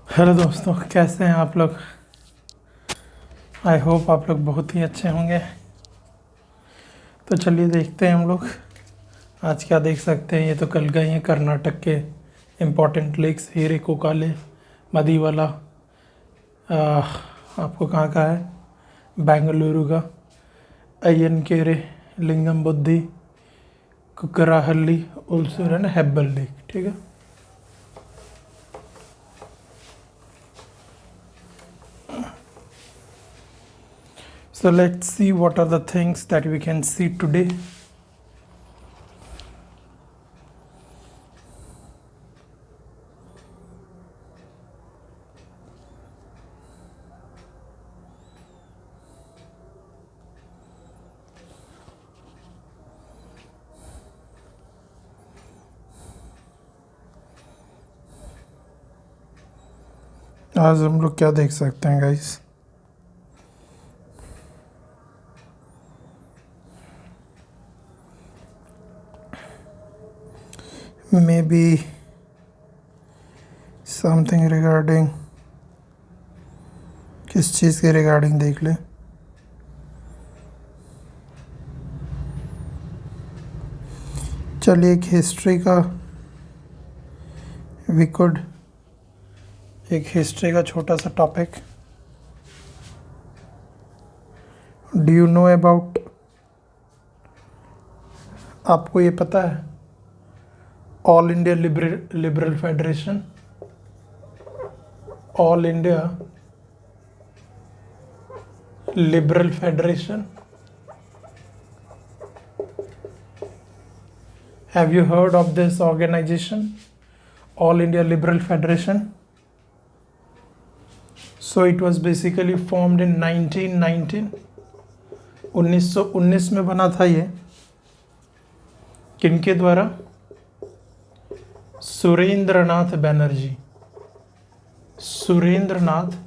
Hello दोस्तों, कैसे हैं आप लोग। आई होप आप लोग बहुत ही अच्छे होंगे। तो चलिए देखते हैं हम लोग आज क्या देख सकते हैं। ये तो कल गए हैं कर्नाटक के इम्पोर्टेंट लेक्स हीरेकोकाले, मदीवाला। आपको कहाँ का है? बेंगलुरु का अय्यनकेरे, लिंगम बुद्धि, कुकराहल्ली, उलसूर एंड हेब्बल लेक। ठीक है। So let's see what are the things that we can see today. आज हम लोग क्या देख सकते हैं गाइस? Maybe समथिंग रिगार्डिंग, किस चीज़ के रिगार्डिंग देख ले। चलिए एक हिस्ट्री का एक हिस्ट्री का छोटा सा topic. Do you know about, आपको ये पता है all India liberal federation? All India liberal federation, have you heard of this organization, all India liberal federation? So it was basically formed in 1919, 1919 में बना था ये। किनके द्वारा? सुरेंद्रनाथ बैनर्जी, सुरेंद्रनाथ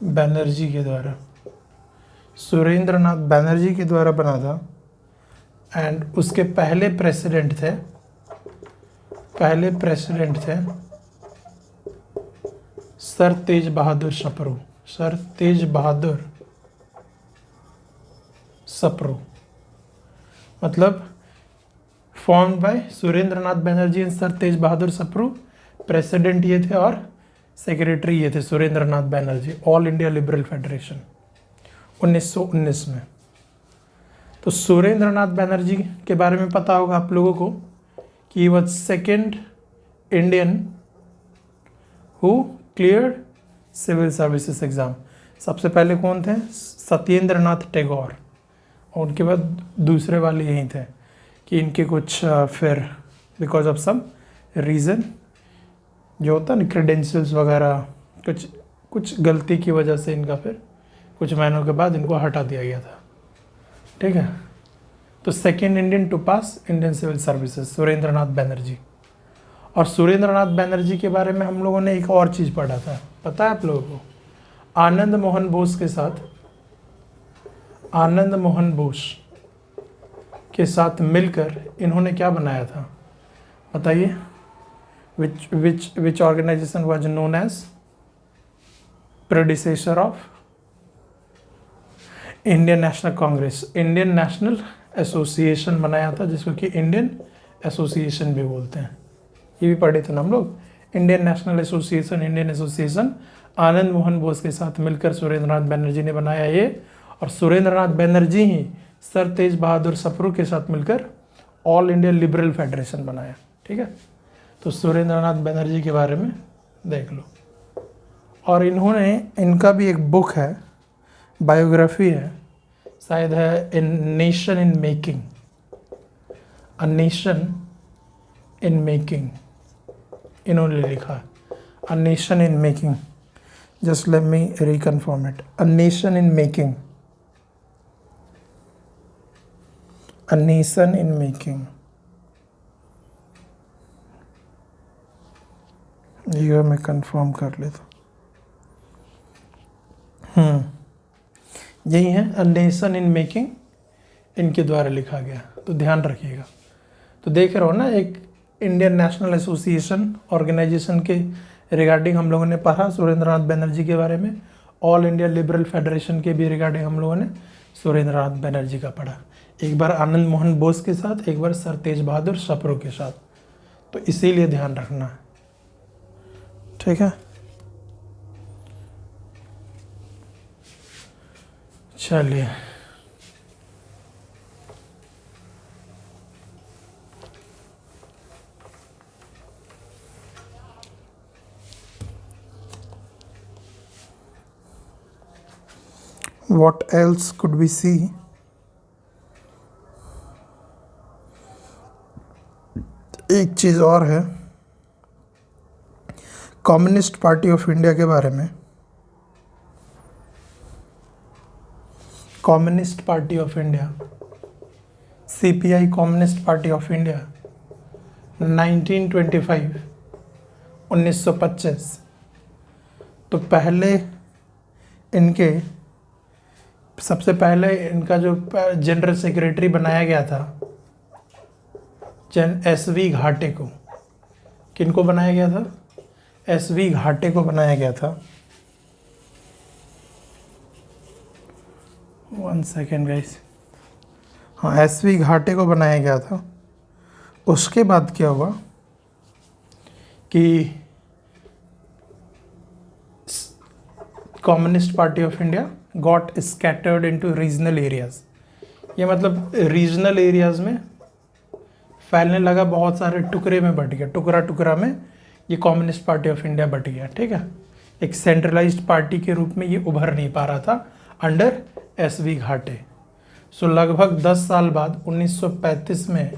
बैनर्जी के द्वारा, सुरेंद्रनाथ बैनर्जी के द्वारा बना था। एंड उसके पहले प्रेसिडेंट थे सर तेज बहादुर सप्रू, सर तेज बहादुर सप्रू। मतलब formed by Surendranath Banerjee and sir Tej Bahadur Sapru. President ये थे और सेक्रेटरी ये थे Surendranath Banerjee. All India liberal federation 1919 में। तो सुरेंद्रनाथ बैनर्जी के बारे में पता होगा आप लोगों को कि he was second Indian who cleared civil services exam. सबसे पहले कौन थे? सत्येंद्रनाथ टैगोर। और उनके बाद दूसरे वाले यही थे कि इनके कुछ फिर बिकॉज ऑफ सम रीज़न जो होता है ना, क्रेडेंशियल्स वगैरह, कुछ गलती की वजह से इनका फिर कुछ महीनों के बाद इनको हटा दिया गया था। ठीक है। तो second Indian to pass Indian civil services Surendranath Banerjee. और सुरेंद्रनाथ बैनर्जी के बारे में हम लोगों ने एक और चीज़ पढ़ा था, पता है आप लोगों को? आनंद मोहन बोस के साथ मिलकर इन्होंने क्या बनाया था बताइए? Which organisation was known as predecessor of Indian National Congress? Indian National Association बनाया था, जिसको कि इंडियन एसोसिएशन भी बोलते हैं। ये भी पढ़े थे ना हम लोग। Indian National Association, Indian Association Anand Mohan Bose के साथ मिलकर सुरेंद्रनाथ बैनर्जी ने बनाया ये। और सुरेंद्रनाथ बैनर्जी ही सर तेज बहादुर सप्रू के साथ मिलकर ऑल इंडिया लिबरल फेडरेशन बनाया। ठीक है। तो सुरेंद्रनाथ बैनर्जी के बारे में देख लो। और इनका भी एक बुक है, बायोग्राफी है, शायद है इन nation in making, a nation in making, इन्होंने लिखा है a nation in making. Just let me reconfirm it, a nation in making, a nation in making. ये मैं कंफर्म कर लेता। यही है अ नेशन इन मेकिंग, इनके द्वारा लिखा गया। तो ध्यान रखिएगा। तो देख रहे हो ना, एक इंडियन नेशनल एसोसिएशन ऑर्गेनाइजेशन के रिगार्डिंग हम लोगों ने पढ़ा सुरेंद्रनाथ बनर्जी के बारे में। ऑल इंडिया लिबरल फेडरेशन के भी रिगार्डिंग हम लोगों ने सुरेंद्रनाथ बनर्जी का पढ़ा, एक बार आनंद मोहन बोस के साथ, एक बार सर तेज बहादुर सप्रू के साथ। तो इसीलिए ध्यान रखना है, ठीक है। चलिए what else could we see? एक चीज़ और है कम्युनिस्ट पार्टी ऑफ इंडिया के बारे में। Communist Party of India, CPI communist Party of India 1925 1925। तो पहले इनके सबसे पहले इनका जो जनरल सेक्रेटरी बनाया गया था एस.वी. घाटे को। किनको बनाया गया था? एस.वी. घाटे को बनाया गया था। 1 सेकेंड गाइस, हाँ एस.वी. घाटे को बनाया गया था। उसके बाद क्या हुआ कि communist Party of India got scattered into regional areas. ये मतलब रीजनल एरियाज में फैलने लगा, बहुत सारे टुकड़े में बट गया, टुकड़ा टुकड़ा में ये communist Party of India but गया, ठीक है। एक सेंट्रलाइज्ड पार्टी के रूप में ये उभर नहीं पा रहा था अंडर एस.वी. घाटे। सो लगभग 10 साल बाद 1935 में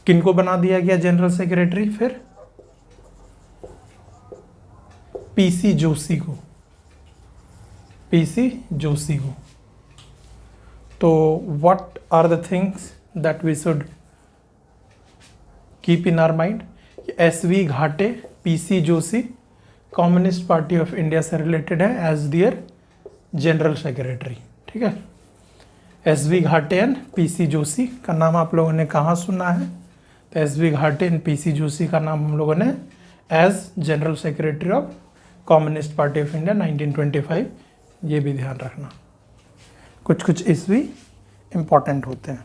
किनको बना दिया गया जनरल सेक्रेटरी? फिर पीसी जोशी को, पीसी जोशी को। तो what are the things that we should keep in our mind? SV. Ghate, PC Joshi Communist Party of India से रिलेटेड है एज दियर जनरल सेक्रेटरी, ठीक है। एस.वी. घाटे एंड पीसी जोशी का नाम आप लोगों ने कहाँ सुना है? तो एस.वी. घाटे एंड पीसी जोशी का नाम हम लोगों ने as general secretary of Communist Party of India 1925, ये भी ध्यान रखना। कुछ कुछ ईस्वी इम्पॉर्टेंट होते हैं।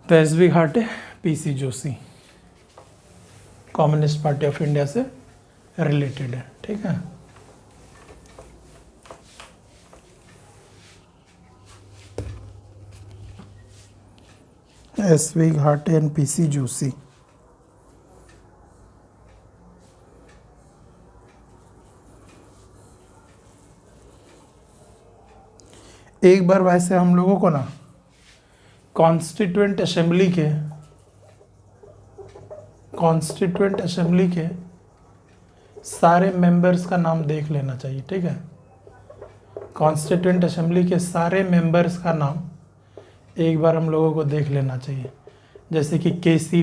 तो SV. Ghate, PC Joshi Communist Party of India से रिलेटेड है, ठीक है। एस.वी. घाटे एंड पीसी जोशी। एक बार वैसे हम लोगों को ना कॉन्स्टिट्यूएंट असेंबली के सारे मेंबर्स का नाम देख लेना चाहिए, ठीक है। कॉन्स्टिट्यूएंट असेंबली के सारे मेंबर्स का नाम एक बार हम लोगों को देख लेना चाहिए। जैसे कि के.सी.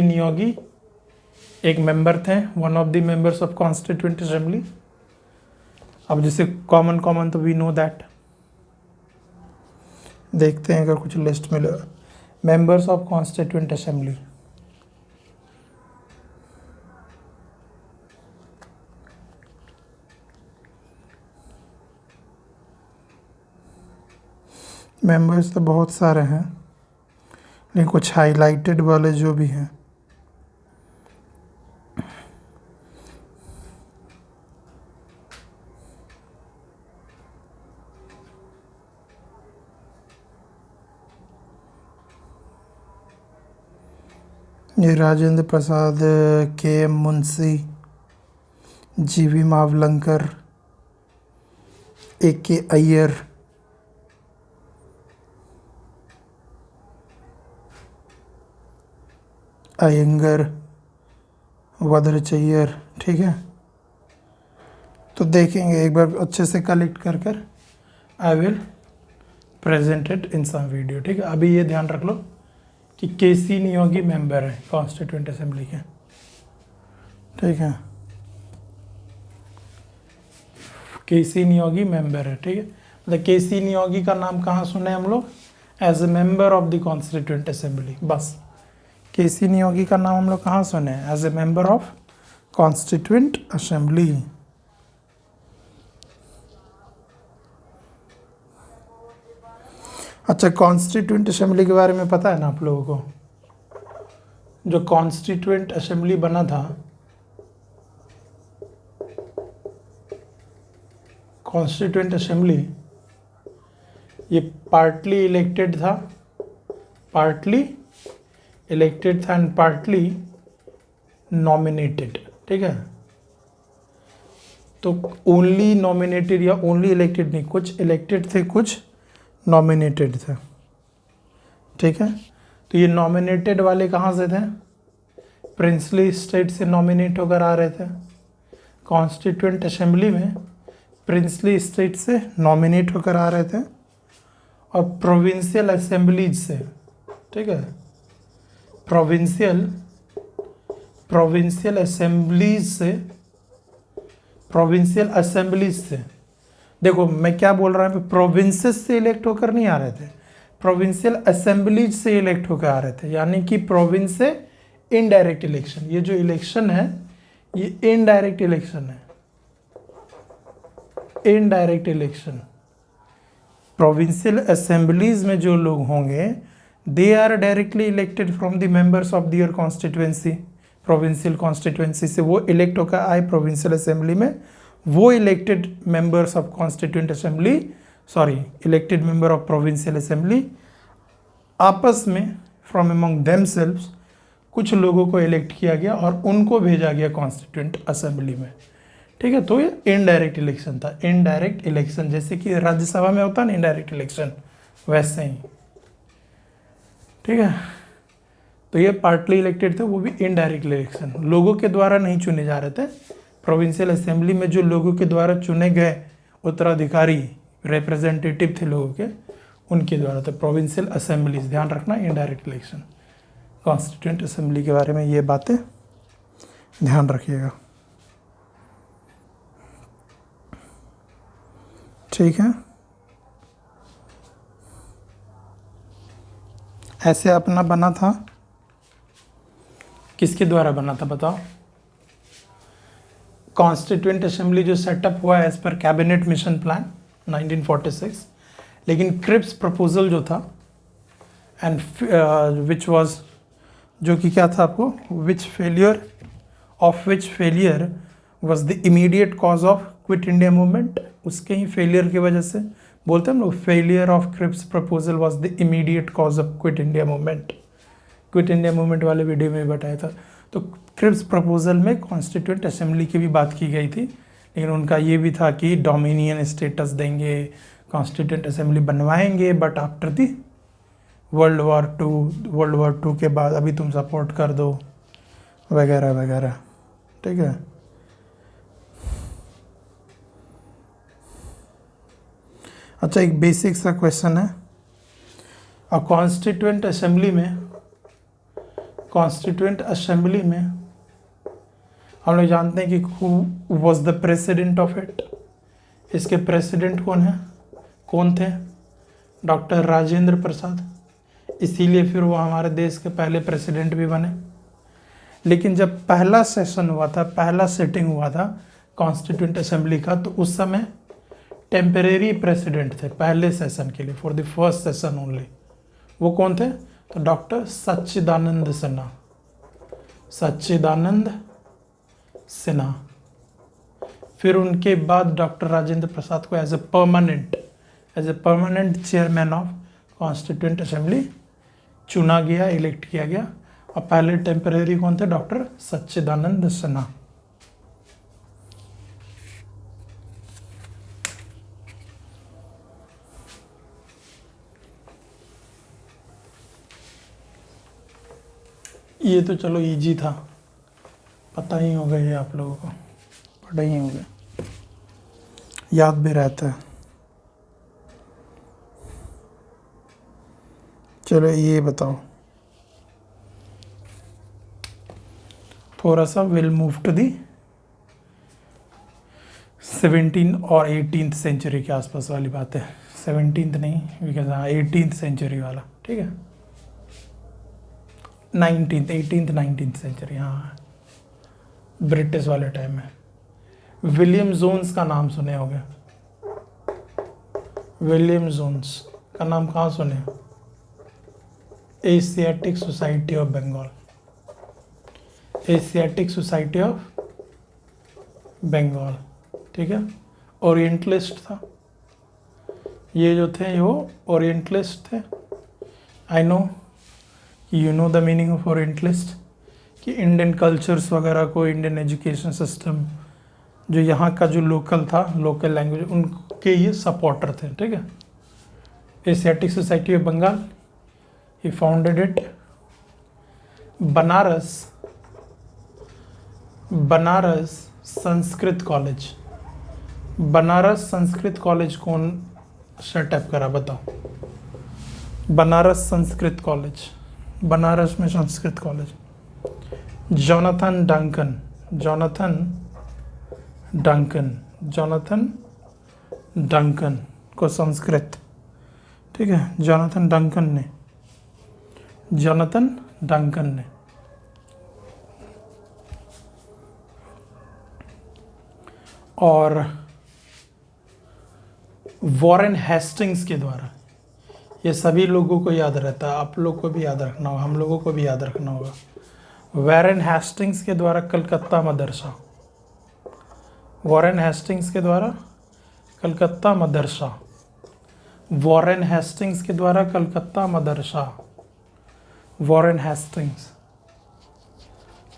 नियोगी एक मेंबर थे, one of the members of Constituent assembly. अब जैसे कॉमन तो वी नो दैट, देखते हैं अगर कुछ लिस्ट मिले। Members of Constituent assembly, members तो बहुत सारे हैं, लेकिन कुछ हाईलाइटेड वाले जो भी हैं ये Rajendra Prasad, KM. Munshi, GV. Mavalankar, AK. Ayyar, Ayyangar, वज्रचैयर, ठीक है। तो देखेंगे एक बार अच्छे से कलेक्ट कर I will present it in some video, ठीक है। अभी ये ध्यान रख लो कि के.सी. नियोगी मेंबर है कॉन्स्टिट्यूएंट असेंबली के, ठीक है। के.सी. नियोगी मेंबर है, ठीक है। मतलब के.सी. नियोगी का नाम कहाँ सुने हम लोग? As a member of the Constituent Assembly. बस केसी नियोगी का नाम हम लोग कहाँ सुने हैं? As a member of Constituent Assembly. अच्छा, कॉन्स्टिट्यूएंट असेंबली के बारे में पता है ना आप लोगों को? जो कॉन्स्टिट्यूएंट असेंबली बना था, कॉन्स्टिट्यूएंट असेंबली, ये पार्टली इलेक्टेड था एंड पार्टली नॉमिनेटेड। ठीक है, तो ओनली नॉमिनेटेड या ओनली इलेक्टेड नहीं, कुछ इलेक्टेड थे कुछ नॉमिनेटेड थे। ठीक है, तो ये नॉमिनेटेड वाले कहाँ से थे? प्रिंसली स्टेट से नॉमिनेट होकर आ रहे थे। कॉन्स्टिट्यूएंट असेंबली में प्रिंसली स्टेट से नॉमिनेट होकर आ रहे थे और प्रोविंशियल असेंबलीज से। ठीक है, प्रोविंशियल असेंबलीज से। देखो मैं क्या बोल रहा हूँ, प्रोविंसेस से इलेक्ट होकर नहीं आ रहे थे, प्रोविंशियल असेंबलीज से इलेक्ट होकर आ रहे थे, यानी कि प्रोविंस से इनडायरेक्ट इलेक्शन। ये जो इलेक्शन है ये इनडायरेक्ट इलेक्शन है, इनडायरेक्ट इलेक्शन। प्रोविंशियल असेंबलीज में जो लोग होंगे they are directly elected from the members of their constituency. Provincial constituency से वो इलेक्ट होकर आए प्रोविंशियल असेंबली में, वो elected members of Constituent Assembly, elected member of provincial assembly आपस में फ्रॉम अमंग देमसेल्व्स कुछ लोगों को इलेक्ट किया गया और उनको भेजा गया कॉन्स्टिट्यूएंट असेंबली में। ठीक है, तो ये इनडायरेक्ट इलेक्शन था। इनडायरेक्ट इलेक्शन जैसे कि राज्यसभा में होता है ना इनडायरेक्ट इलेक्शन, वैसे ही। ठीक है, तो ये पार्टली इलेक्टेड थे, वो भी इनडायरेक्ट इलेक्शन, लोगों के द्वारा नहीं चुने जा रहे थे। प्रोविंशियल असेंबली में जो लोगों के द्वारा चुने गए उत्तराधिकारी रिप्रेजेंटेटिव थे लोगों के, उनके द्वारा थे प्रोविंशियल असेंबलीज। ध्यान रखना, इनडायरेक्ट इलेक्शन। कॉन्स्टिट्यूएंट असेंबली के बारे में ये बातें ध्यान रखिएगा। ठीक है, ऐसे अपना बना था, किसके द्वारा बना था बताओ? कॉन्स्टिट्यूएंट असेंबली जो सेटअप हुआ as per Cabinet Mission Plan 1946, लेकिन क्रिप्स प्रपोजल जो था एंड विच वाज, जो कि क्या था आपको, which failure was the immediate cause of Quit India Movement. उसके ही फेलियर की वजह से बोलते हैं ना, failure of Cripps proposal was the immediate cause of Quit India Movement. Quit India Movement वाले वीडियो में बताया था। तो क्रिप्स प्रपोजल में कॉन्स्टिट्यूएंट असेंबली की भी बात की गई थी, लेकिन उनका ये भी था कि डोमिनियन स्टेटस देंगे, कॉन्स्टिट्यूएंट असेंबली बनवाएंगे, but after the World War two के बाद अभी तुम सपोर्ट कर दो वगैरह वगैरह। ठीक है, अच्छा एक बेसिक सा क्वेश्चन है, और कॉन्स्टिट्यूएंट असेंबली में हम लोग जानते हैं कि who was the president of it. इसके प्रेसिडेंट कौन थे? डॉक्टर राजेंद्र प्रसाद। इसीलिए फिर वो हमारे देश के पहले प्रेसिडेंट भी बने। लेकिन जब पहला सेशन हुआ था, पहला सिटिंग हुआ था कॉन्स्टिट्यूएंट असेंबली का, तो उस समय टेम्परेरी प्रेसिडेंट थे पहले सेशन के लिए, for the first session only. वो कौन थे? तो डॉक्टर सच्चिदानंद सिन्हा। फिर उनके बाद डॉक्टर राजेंद्र प्रसाद को as a permanent chairman of Constituent Assembly चुना गया, इलेक्ट किया गया। और पहले टेम्परेरी कौन थे? डॉक्टर सच्चिदानंद सिन्हा। ये तो चलो इजी था, पता ही होगा, ये आप लोगों को पढ़े ही होंगे, याद भी रहता है। चलो ये बताओ, थोड़ा सा विल मूव टू दी 17 और 18 सेंचुरी के आसपास वाली बात है। 17th नहीं, बिकॉज हाँ 18th सेंचुरी वाला, ठीक है, 18th 19th सेंचुरी, हाँ ब्रिटिश वाले टाइम में। विलियम जोन्स का नाम सुने होंगे, विलियम जोन्स का नाम कहाँ सुने? Asiatic Society of Bengal, Asiatic Society of Bengal, ठीक है, ओरिएंटलिस्ट था ये जो थे, वो ओरिएंटलिस्ट थे। I know you know the meaning of orientalist, कि इंडियन कल्चर्स वगैरह को, इंडियन एजुकेशन सिस्टम जो यहाँ का जो लोकल था, लोकल लैंग्वेज, उनके ये सपोर्टर थे, ठीक है। Asiatic Society of Bengal, he founded it. Banaras Sanskrit college, Banaras Sanskrit college कौन सेटअप करा बताओ? बनारस संस्कृत कॉलेज, बनारस में Sanskrit college, Jonathan Duncan, Jonathan Duncan को संस्कृत, ठीक है, जोनाथन डंकन ने। और वॉरेन हेस्टिंग्स के द्वारा, ये सभी लोगों को याद रहता है, आप लोग को भी याद रखना होगा, हम लोगों को भी याद रखना होगा। वॉरेन हेस्टिंग्स के द्वारा कलकत्ता मदरसा, वॉरेन हेस्टिंग्स के द्वारा कलकत्ता मदरसा, वॉरेन हेस्टिंग्स के द्वारा कलकत्ता मदरसा, वॉरेन हेस्टिंग्स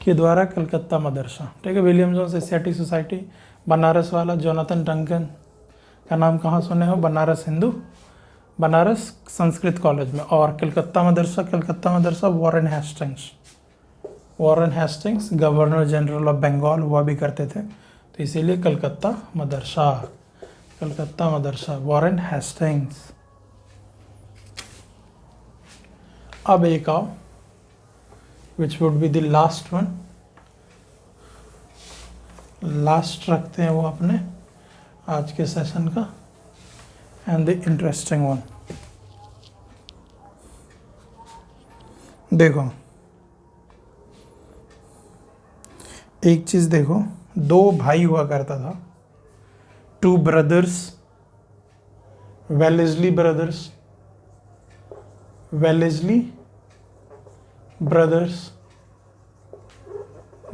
के द्वारा कलकत्ता मदरसा, ठीक है। William Jones Asiatic Society, Banaras वाला जोनाथन डंकन का नाम कहाँ सुने हो? बनारस संस्कृत कॉलेज में। और कलकत्ता मदरसा Warren Hastings governor general of Bengal हुआ भी करते थे, तो इसीलिए कलकत्ता मदरसा वॉरेन हेस्टिंग्स। अब एक आओ, which would be the last one, last रखते हैं वो अपने आज के सेशन का, एंड द इंटरेस्टिंग वन। देखो एक चीज देखो, दो भाई हुआ करता था, टू ब्रदर्स, वेलेस्ली ब्रदर्स,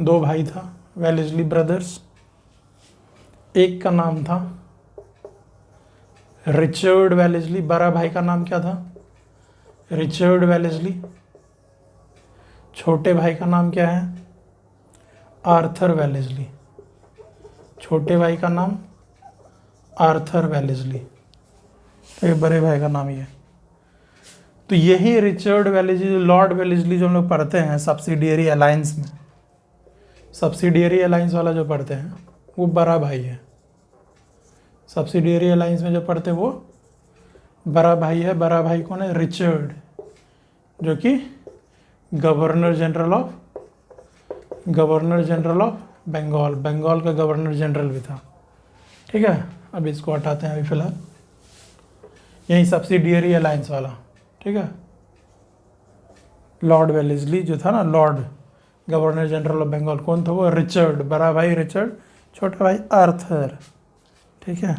दो भाई था, वेलेस्ली ब्रदर्स। एक का नाम था रिचर्ड वेलेस्ली, बड़ा भाई का नाम क्या था? Richard Wellesley. छोटे भाई का नाम क्या है? Arthur Wellesley. छोटे भाई का नाम आर्थर वेलेस्ली, तो ये बड़े भाई का नाम ही है। तो यही रिचर्ड वेलेस्ली, लॉर्ड वेलेस्ली जो हम लोग पढ़ते हैं सब्सिडियरी अलायंस में, सब्सिडियरी अलायंस वाला जो पढ़ते हैं वो बड़ा भाई है। सब्सिडियरी अलायंस में जो पढ़ते हैं वो बड़ा भाई है। बड़ा भाई कौन है? रिचर्ड, जो कि governor general of Bengal, Bengal का गवर्नर जनरल भी था, ठीक है। अब इसको हटाते हैं अभी फिलहाल, यही सब्सिडियरी अलायंस वाला, ठीक है। लॉर्ड वेलेस्ली जो था ना, lord governor general of Bengal, कौन था वो? रिचर्ड, बड़ा भाई रिचर्ड, छोटा भाई आर्थर, ठीक है।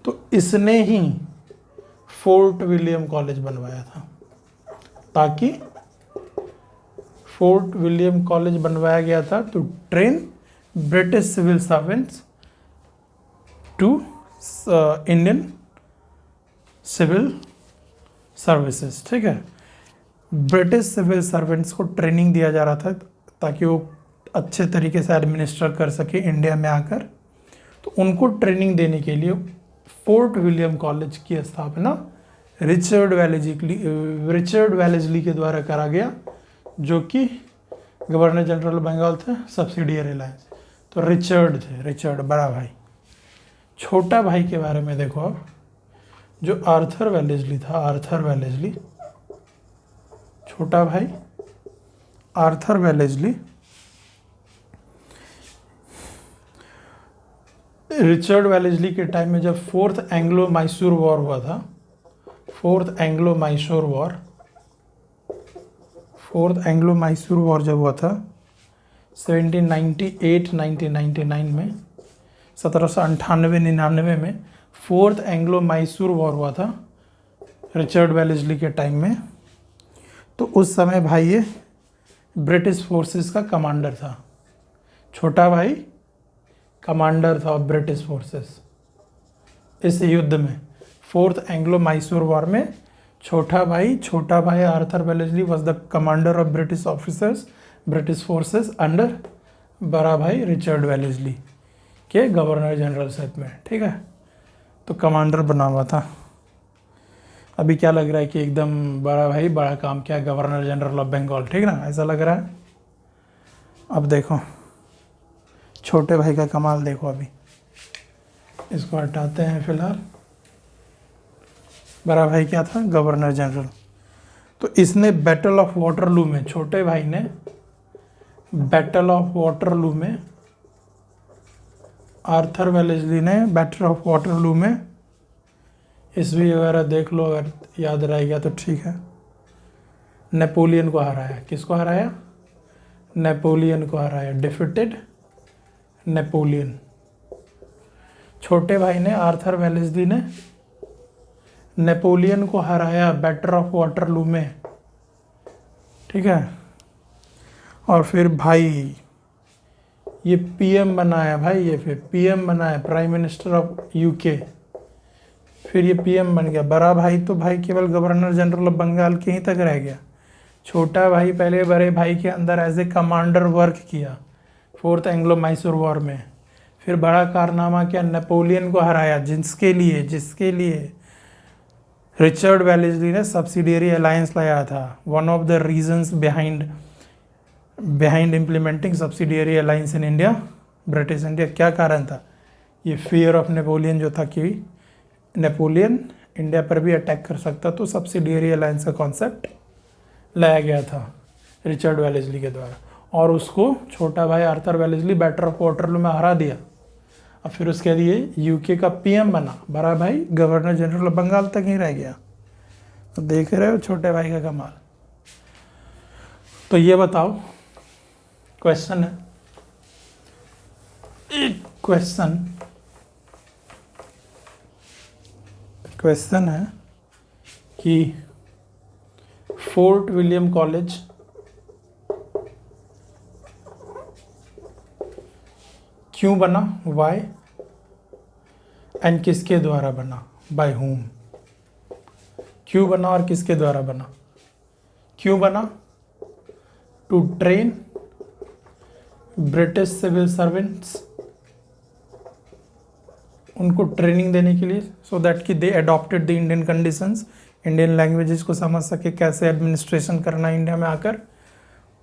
तो इसने ही फोर्ट विलियम कॉलेज बनवाया था, ताकि फोर्ट विलियम कॉलेज बनवाया गया था to train British civil servants to Indian civil services, ठीक है। ब्रिटिश सिविल सर्वेंट्स को ट्रेनिंग दिया जा रहा था ताकि वो अच्छे तरीके से एडमिनिस्टर कर सके इंडिया में आकर। तो उनको ट्रेनिंग देने के लिए फोर्ट विलियम कॉलेज की स्थापना रिचर्ड वेलेस्ली के द्वारा करा गया, जो कि गवर्नर जनरल ऑफ बंगाल थे, सब्सिडियरी अलायंस। तो रिचर्ड बड़ा भाई। छोटा भाई के बारे में देखो अब, जो आर्थर वेलेस्ली था, छोटा भाई आर्थर वेलेस्ली रिचर्ड वेलेस्ली के टाइम में जब फोर्थ एंग्लो मैसूर वॉर हुआ था, फोर्थ एंग्लो मैसूर वॉर जब हुआ था 1798-1999 में, 1798-99 में फोर्थ एंग्लो मैसूर वॉर हुआ था रिचर्ड वेलेस्ली के टाइम में। तो उस समय भाई ये ब्रिटिश फोर्सेस का कमांडर था, छोटा भाई कमांडर था ब्रिटिश फोर्सेस इस युद्ध में। फोर्थ एंग्लो मैसूर वॉर में छोटा भाई Arthur Wellesley was the commander of British officers, British forces under बड़ा भाई रिचर्ड वेलेस्ली के गवर्नर जनरल शिप में, ठीक है। तो कमांडर बना हुआ था। अभी क्या लग रहा है कि एकदम बड़ा भाई बड़ा काम किया, गवर्नर जनरल ऑफ बंगाल, ठीक ना, ऐसा लग रहा है। अब देखो छोटे भाई का कमाल देखो। अभी इसको हटाते हैं फिलहाल। बड़ा भाई क्या था, गवर्नर जनरल। तो इसने बैटल ऑफ वाटरलू में, छोटे भाई ने बैटल ऑफ वाटरलू में, आर्थर वेलेस्ली ने बैटल ऑफ वाटरलू में, ईस्वी वगैरह देख लो अगर याद रह गया तो ठीक है, नेपोलियन को हराया। किसको हराया? नेपोलियन को हराया। Defeated Napoleon. छोटे भाई ने, आर्थर वेलेस्ली ने नेपोलियन को हराया बैटल ऑफ वाटरलू में, ठीक है। और फिर भाई ये पीएम बनाया भाई, ये फिर पीएम बनाया, प्राइम मिनिस्टर ऑफ यूके। फिर ये पीएम बन गया। बड़ा भाई तो भाई केवल गवर्नर जनरल ऑफ बंगाल के ही तक रह गया। छोटा भाई पहले बड़े भाई के अंदर एज ए कमांडर वर्क किया फोर्थ एंग्लो मैसूर वॉर में। फिर बड़ा कारनामा किया, नेपोलियन को हराया, जिसके लिए रिचर्ड वेलेस्ली ने सब्सिडियरी अलायंस लाया था। One of the reasons behind implementing subsidiary alliance in India, British India. क्या कारण था? ये फियर ऑफ नेपोलियन जो था कि नेपोलियन इंडिया पर भी अटैक कर सकता, तो सब्सिडियरी अलायंस का कॉन्सेप्ट लाया गया था रिचर्ड वेलेस्ली के द्वारा। और उसको छोटा भाई Arthur Wellesley battle of Waterloo में हरा दिया। और फिर उसके लिए यूके का पीएम बना। बड़ा भाई गवर्नर जनरल ऑफ बंगाल तक ही रह गया। तो देख रहे हो छोटे भाई का कमाल। तो ये बताओ, क्वेश्चन है, एक क्वेश्चन है कि फोर्ट विलियम कॉलेज क्यों बना, वाई, एंड किसके द्वारा बना, बाय हुम। क्यों बना और किसके द्वारा बना? क्यों बना? To train British civil servants, उनको ट्रेनिंग देने के लिए, सो दैट कि they adopted the Indian conditions, Indian languages को समझ सके, कैसे एडमिनिस्ट्रेशन करना इंडिया में आकर,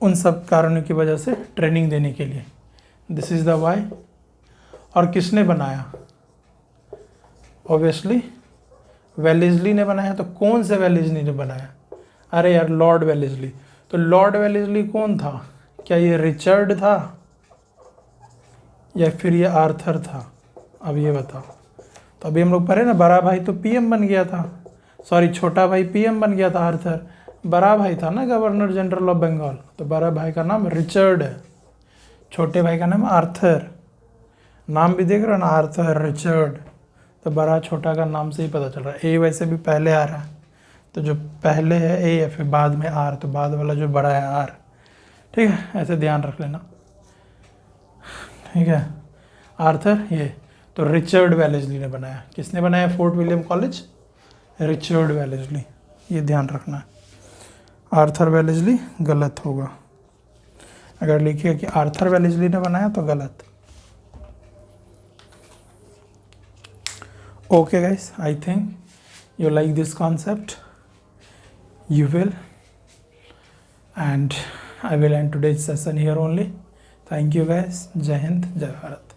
उन सब कारणों की वजह से ट्रेनिंग देने के लिए। This is the why. और किसने बनाया? ऑब्वियसली वेलेस्ली ने बनाया। तो कौन से वेलेस्ली ने बनाया? अरे यार, लॉर्ड वेलेस्ली। तो लॉर्ड वेलेस्ली कौन था? क्या ये रिचर्ड था या फिर ये आर्थर था? अब ये बताओ। तो अभी हम लोग पढ़े ना, बड़ा भाई तो पीएम बन गया था, सॉरी छोटा भाई पीएम बन गया था आर्थर। बड़ा भाई था ना गवर्नर जनरल ऑफ बंगाल, तो बड़ा भाई का नाम रिचर्ड है, छोटे भाई का नाम आर्थर। नाम भी देख रहे हो ना, आर्थर, रिचर्ड। तो बड़ा छोटा का नाम से ही पता चल रहा है। ए वैसे भी पहले आ रहा है, तो जो पहले है ए या फिर बाद में आर, तो बाद वाला जो बड़ा है आर, ठीक है। ऐसे ध्यान रख लेना, ठीक है। आर्थर ये तो रिचर्ड वेलेस्ली ने बनाया। किसने बनाया fort William college? Richard Wellesley, ये ध्यान रखना है। आर्थर वेलेस्ली गलत होगा। अगर लिखिए कि आर्थर वेलेस्ली ने बनाया तो गलत। Okay guys, I think you like this concept. You will, and I will end today's session here only. Thank you guys. Jai Hind, Jai Bharat.